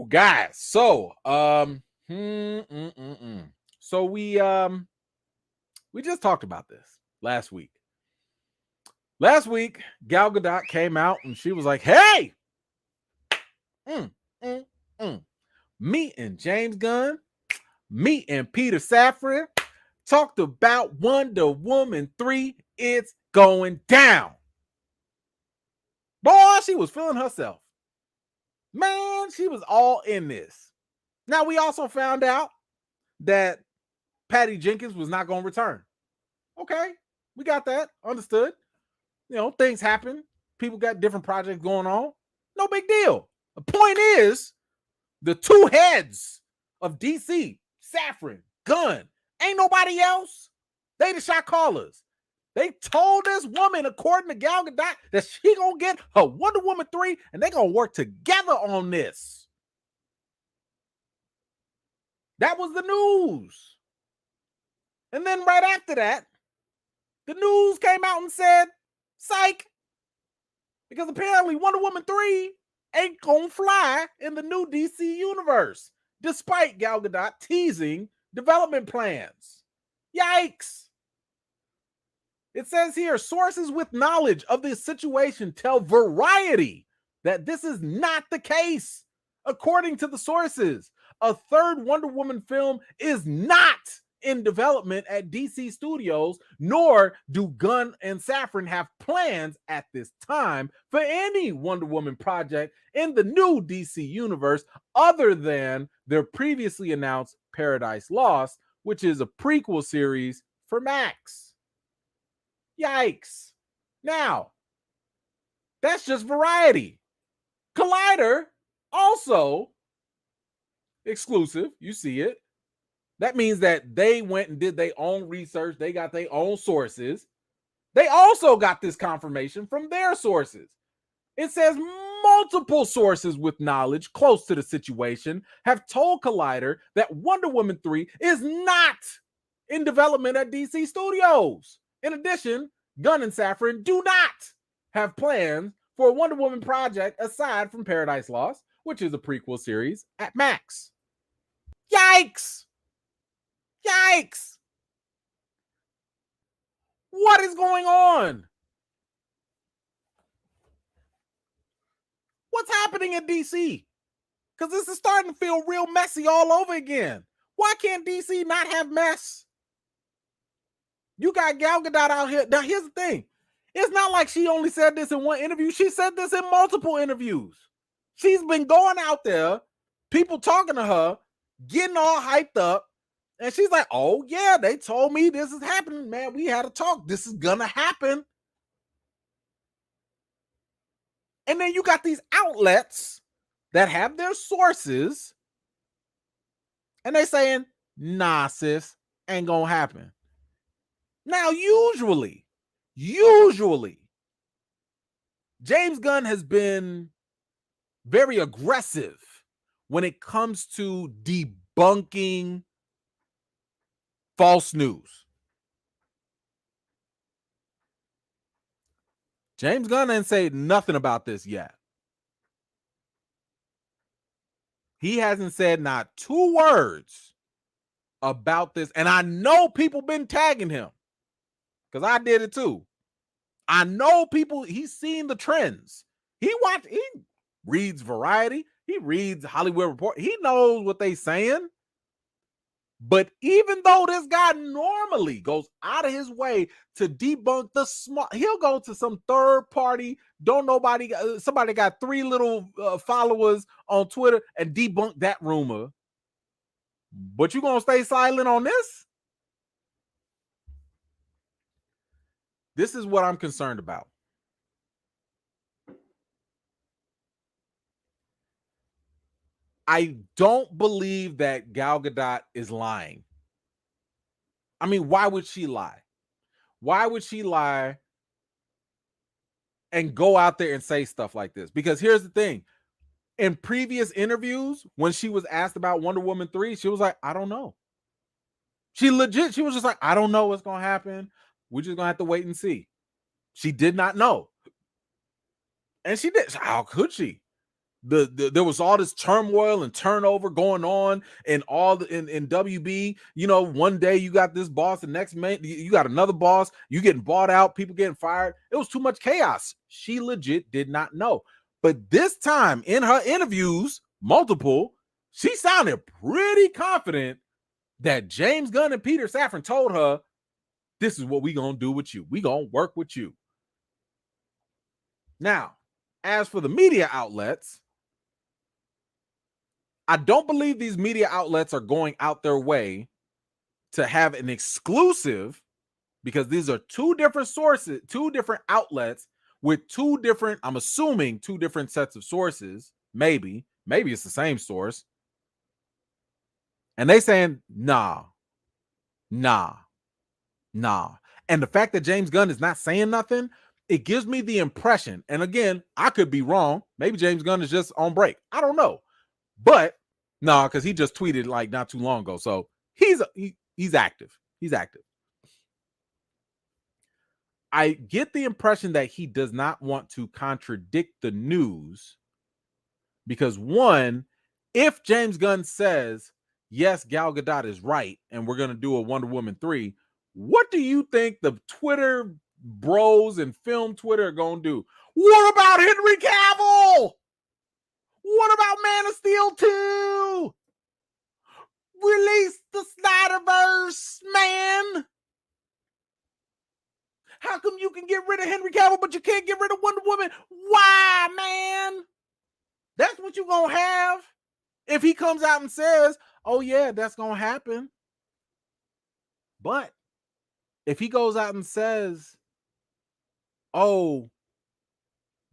Guys. So, so we just talked about this last week. Last week, Gal Gadot came out and she was like, "Hey, me and James Gunn, me and Peter Safran talked about Wonder Woman 3. It's going down." Boy, she was feeling herself. Man, she was all in this. Now, we also found out that Patty Jenkins was not going to return. Okay, we got that. Understood. Things happen. People got different projects going on. No big deal. The point is, the two heads of DC, Safran, Gunn, ain't nobody else. They the shot callers. They told this woman, according to Gal Gadot, that she gonna get her Wonder Woman 3, and they gonna work together on this. That was the news. And then right after that, the news came out and said, psych, because apparently Wonder Woman 3 ain't gonna fly in the new DC universe, despite Gal Gadot teasing development plans. Yikes. It says here, sources with knowledge of this situation tell Variety that this is not the case. According to the sources, a third Wonder Woman film is not in development at DC Studios, nor do Gunn and Safran have plans at this time for any Wonder Woman project in the new DC universe other than their previously announced Paradise Lost, which is a prequel series for Max. Yikes. Now, that's just Variety. Collider, also exclusive, you see it. That means that they went and did their own research. They got their own sources. They also got this confirmation from their sources. It says multiple sources with knowledge close to the situation have told Collider that Wonder Woman 3 is not in development at DC Studios. In addition, Gunn and Safran do not have plans for a Wonder Woman project aside from Paradise Lost, which is a prequel series at Max. Yikes! Yikes! What is going on? What's happening at DC? Because this is starting to feel real messy all over again. Why can't DC not have mess? You got Gal Gadot out here. Now, here's the thing. It's not like she only said this in one interview. She said this in multiple interviews. She's been going out there, people talking to her, getting all hyped up, and she's like, oh, yeah, they told me this is happening, man. We had a talk. This is going to happen. And then you got these outlets that have their sources, and they saying, nah, sis, ain't going to happen. Now, usually, James Gunn has been very aggressive when it comes to debunking false news. James Gunn ain't said nothing about this yet. He hasn't said not two words about this. And I know people been tagging him because I did it too. I know people, he's seen the trends. He reads Variety. He reads Hollywood Report. He knows what they saying. But even though this guy normally goes out of his way to debunk the small, he'll go to some third party, somebody got 3 little followers on Twitter and debunk that rumor. But you gonna stay silent on this? This is what I'm concerned about. I don't believe that Gal Gadot is lying. I mean, why would she lie? Why would she lie and go out there and say stuff like this? Because here's the thing. In previous interviews, when she was asked about Wonder Woman 3, she was like, I don't know. She was just like, I don't know what's going to happen. We're just going to have to wait and see. She did not know. And she did. How could she? There was all this turmoil and turnover going on in WB. You know, one day you got this boss, the next man you got another boss, you getting bought out, people getting fired. It was too much chaos. She legit did not know. But this time in her interviews, multiple, she sounded pretty confident that James Gunn and Peter Safran told her, this is what we gonna do with you. We gonna work with you. Now, as for the media outlets, I don't believe these media outlets are going out their way to have an exclusive, because these are two different sources, two different outlets with two different, I'm assuming, two different sets of sources. Maybe it's the same source. And they saying, nah. And the fact that James Gunn is not saying nothing, it gives me the impression, and again, I could be wrong. Maybe James Gunn is just on break. I don't know. But no, because he just tweeted like not too long ago. So he's active. He's active. I get the impression that he does not want to contradict the news because, one, if James Gunn says, yes, Gal Gadot is right, and we're going to do a Wonder Woman 3, what do you think the Twitter bros and film Twitter are going to do? What about Henry Cavill? What about Man of Steel 2? Release the Snyderverse, man. How come you can get rid of Henry Cavill, but you can't get rid of Wonder Woman? Why, man? That's what you're going to have if he comes out and says, oh, yeah, that's going to happen. But if he goes out and says, oh,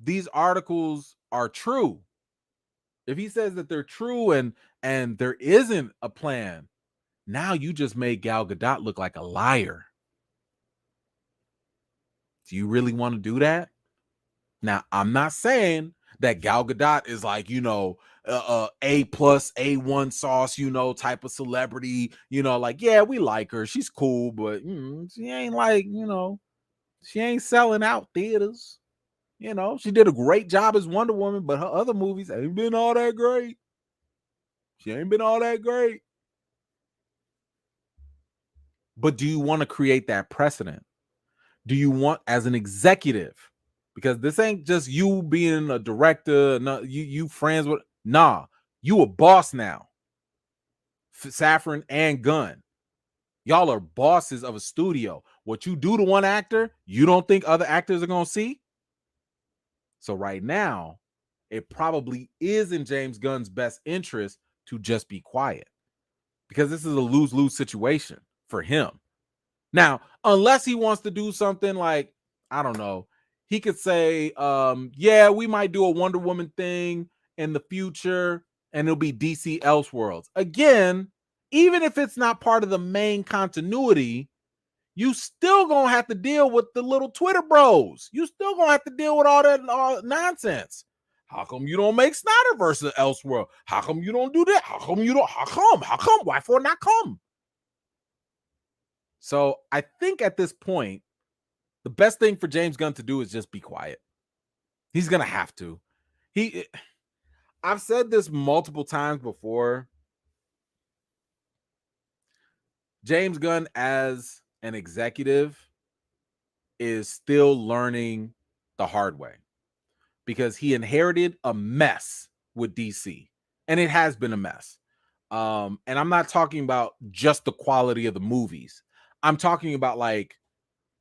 these articles are true, if he says that they're true and there isn't a plan, now you just made Gal Gadot look like a liar. Do you really want to do that? Now, I'm not saying that Gal Gadot is like, you know, A plus A1 sauce, you know, type of celebrity, you know, like, yeah, we like her. She's cool, but she ain't like, you know, she ain't selling out theaters. You know, she did a great job as Wonder Woman, but her other movies ain't been all that great. She ain't been all that great. But do you want to create that precedent? Do you want, as an executive, because this ain't just you being a director, no, you friends with, nah, you a boss now. Safran and Gunn, y'all are bosses of a studio. What you do to one actor, you don't think other actors are going to see? So right now, it probably is in James Gunn's best interest to just be quiet, because this is a lose-lose situation for him. Now, unless he wants to do something like, I don't know, he could say, yeah, we might do a Wonder Woman thing in the future, and it'll be DC Elseworlds. Again, even if it's not part of the main continuity, you still gonna have to deal with the little Twitter bros. You still gonna have to deal with all that nonsense. How come you don't make Snyder versus Elseworld? How come you don't do that? How come you don't? How come? Why for not come? So I think at this point, the best thing for James Gunn to do is just be quiet. He's gonna have to. I've said this multiple times before. James Gunn, as an executive, is still learning the hard way, because he inherited a mess with DC, and it has been a mess. And I'm not talking about just the quality of the movies. I'm talking about, like,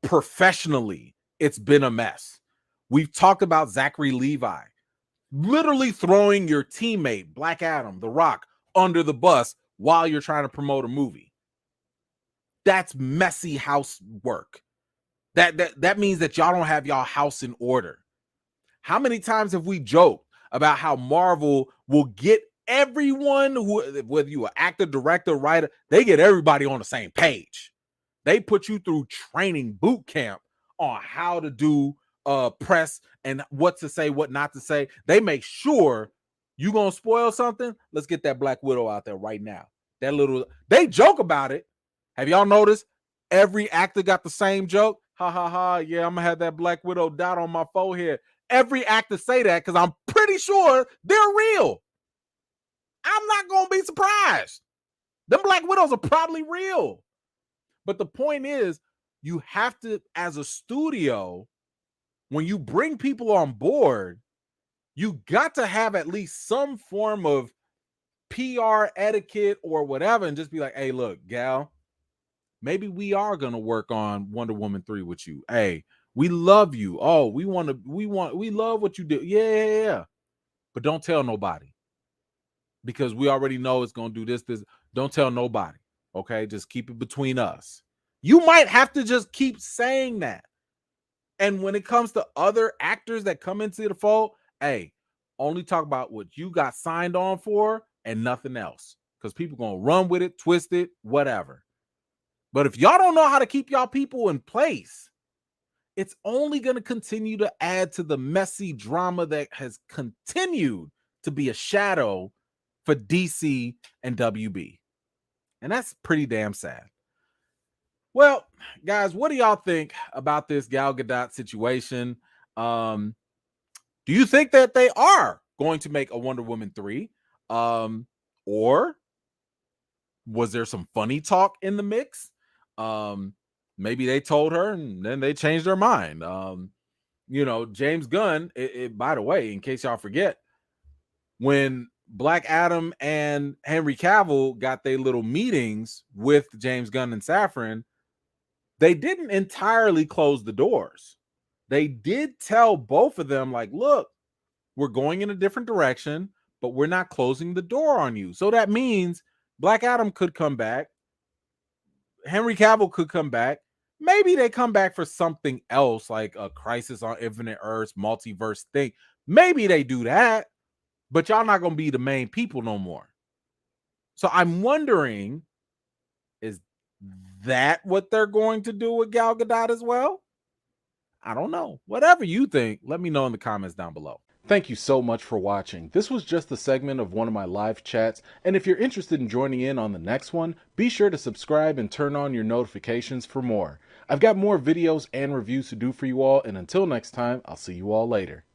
professionally, it's been a mess. We've talked about Zachary Levi literally throwing your teammate, Black Adam, The Rock, under the bus while you're trying to promote a movie. That's messy house work. That means that y'all don't have y'all house in order. How many times have we joked about how Marvel will get everyone, who, whether you are actor, director, writer, they get everybody on the same page. They put you through training boot camp on how to do press and what to say, what not to say. They make sure you gonna spoil something. Let's get that Black Widow out there right now. They joke about it. Have y'all noticed? Every actor got the same joke. Ha ha ha. Yeah, I'm gonna have that Black Widow dot on my forehead. every actor say that because I'm pretty sure they're real. I'm not going to be surprised. Them Black Widows are probably real. But the point is, you have to, as a studio, when you bring people on board, you got to have at least some form of PR etiquette or whatever, and just be like, hey, look, Gal, maybe we are going to work on Wonder Woman 3 with you. Hey, we love you. Oh, we love what you do. Yeah. But don't tell nobody. Because we already know it's going to do this. Don't tell nobody. Okay? Just keep it between us. You might have to just keep saying that. And when it comes to other actors that come into the fold, hey, only talk about what you got signed on for and nothing else. Because people going to run with it, twist it, whatever. But if y'all don't know how to keep y'all people in place, it's only going to continue to add to the messy drama that has continued to be a shadow for DC and WB. And that's pretty damn sad. Well, guys, what do y'all think about this Gal Gadot situation? Do you think that they are going to make a Wonder Woman 3? Or was there some funny talk in the mix? Maybe they told her and then they changed their mind. James Gunn, by the way, in case y'all forget, when Black Adam and Henry Cavill got their little meetings with James Gunn and Safran, they didn't entirely close the doors. They did tell both of them, like, look, we're going in a different direction, but we're not closing the door on you. So that means Black Adam could come back. Henry Cavill could come back. Maybe they come back for something else, like a Crisis on Infinite Earths multiverse thing. Maybe they do that. But y'all not going to be the main people no more. So I'm wondering, is that what they're going to do with Gal Gadot as well? I don't know. Whatever you think, let me know in the comments down below. Thank you so much for watching. This was just a segment of one of my live chats, and if you're interested in joining in on the next one, be sure to subscribe and turn on your notifications for more. I've got more videos and reviews to do for you all, and until next time, I'll see you all later.